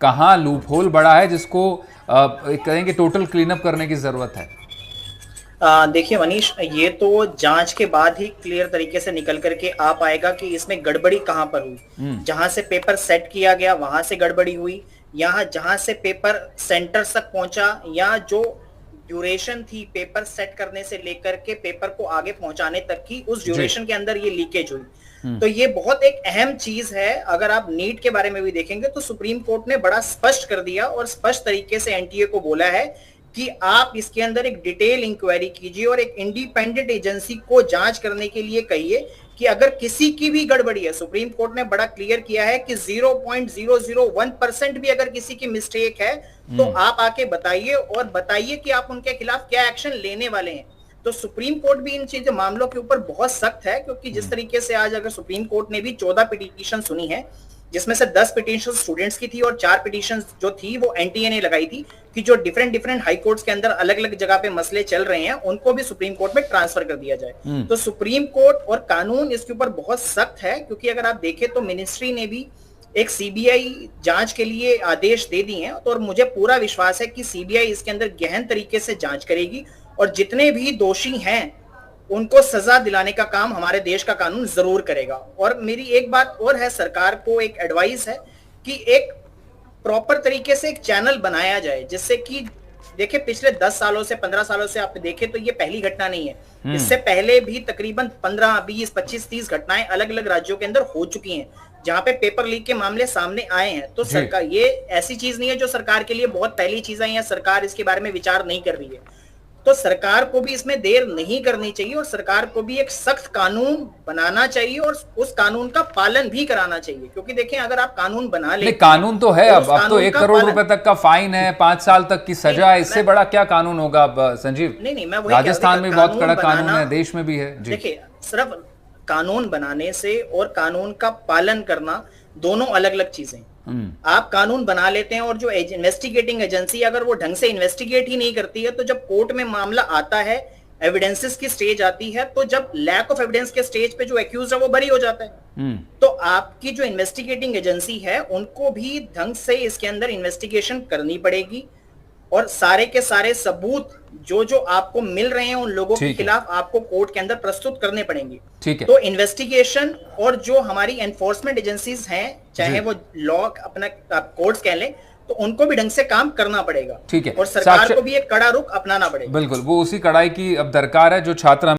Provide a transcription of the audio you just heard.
कहाँ लूपहोल बड़ा है जिसको कहेंगे टोटल क्लीनअप करने की जरूरत है? देखिए मनीष, ये तो जांच के बाद ही क्लियर तरीके से निकल करके आ पाएगा कि इसमें गड़बड़ी कहां पर हुई। हम्म। जहां से पेपर सेट किया गया वहां से गड़बड़ी हुई, यहाँ जहां से पेपर सेंटर तक पहुंचा, या जो ड्यूरेशन थी पेपर सेट करने से लेकर के पेपर को आगे पहुंचाने तक की, उस जी। ड्यूरेशन के अंदर ये लीकेज हुई। हम्म। तो ये बहुत एक अहम चीज है। अगर आप नीट के बारे में भी देखेंगे तो सुप्रीम कोर्ट ने बड़ा स्पष्ट कर दिया और स्पष्ट तरीके से एनटीए को बोला है कि आप इसके अंदर एक डिटेल इंक्वायरी कीजिए और एक इंडिपेंडेंट एजेंसी को जांच करने के लिए कहिए कि अगर किसी की भी गड़बड़ी है। सुप्रीम कोर्ट ने बड़ा क्लियर किया है कि 0.001% भी अगर किसी की मिस्टेक है तो आप आके बताइए और बताइए कि आप उनके खिलाफ क्या एक्शन लेने वाले हैं। तो सुप्रीम कोर्ट भी इन चीजों मामलों के ऊपर बहुत सख्त है, क्योंकि जिस तरीके से आज अगर सुप्रीम कोर्ट ने भी 14 पिटीशन सुनी है, जिसमें से 10 पिटीशन स्टूडेंट्स की थी और 4 पिटीशन जो थी वो एनटीए ने लगाई थी कि जो डिफरेंट हाई कोर्ट्स के अंदर अलग अलग जगह पे मसले चल रहे हैं उनको भी सुप्रीम कोर्ट में ट्रांसफर कर दिया जाए। तो सुप्रीम कोर्ट और कानून इसके ऊपर बहुत सख्त है, क्योंकि अगर आप देखें तो मिनिस्ट्री ने भी एक सीबीआई जांच के लिए आदेश दे दिए हैं। तो और मुझे पूरा विश्वास है कि सीबीआई इसके अंदर गहन तरीके से जांच करेगी और जितने भी दोषी हैं उनको सजा दिलाने का काम हमारे देश का कानून जरूर करेगा। और मेरी एक बात और है, सरकार को एक एडवाइस है कि एक प्रॉपर तरीके से एक चैनल बनाया जाए, जिससे कि देखिए पिछले 10 सालों से 15 सालों से आप देखें तो ये पहली घटना नहीं है। इससे पहले भी तकरीबन 15, 20, 25, 30 घटनाएं अलग अलग राज्यों के अंदर हो चुकी हैं जहां पे पेपर लीक के मामले सामने आए हैं। तो सरकार, ये ऐसी चीज नहीं है जो सरकार के लिए बहुत पहली चीज है या सरकार इसके बारे में विचार नहीं कर रही है। तो सरकार को भी इसमें देर नहीं करनी चाहिए और सरकार को भी एक सख्त कानून बनाना चाहिए और उस कानून का पालन भी कराना चाहिए। क्योंकि देखें, अगर आप कानून बना ले, कानून तो है, तो अब तो 1 करोड़ रुपए तक का फाइन है, 5 साल तक की सजा है, इससे बड़ा क्या कानून होगा अब संजीव? नहीं, मैं वही राजस्थान में बहुत कड़क कानून है, देश में भी है। देखिए, सिर्फ कानून बनाने से और कानून का पालन करना दोनों अलग अलग चीजें। आप कानून बना लेते हैं और जो इन्वेस्टिगेटिंग एजेंसी अगर वो ढंग से इन्वेस्टिगेट ही नहीं करती है, तो जब कोर्ट में मामला आता है, एविडेंसेस की स्टेज आती है, तो जब लैक ऑफ एविडेंस के स्टेज पे जो एक्यूज है वो बरी हो जाता है। तो आपकी जो इन्वेस्टिगेटिंग एजेंसी है उनको भी ढंग से इसके अंदर इन्वेस्टिगेशन करनी पड़ेगी और सारे के सारे सबूत जो जो आपको मिल रहे हैं उन लोगों के खिलाफ आपको कोर्ट के अंदर प्रस्तुत करने पड़ेंगे। ठीक है। तो इन्वेस्टिगेशन और जो हमारी एनफोर्समेंट एजेंसीज हैं, चाहे वो लॉ अपना कोर्ट्स कह लें, तो उनको भी ढंग से काम करना पड़ेगा। ठीक है। और सरकार को भी एक कड़ा रुख अपनाना पड़ेगा। बिल्कुल, वो उसी कड़ाई की अब दरकार है जो छात्र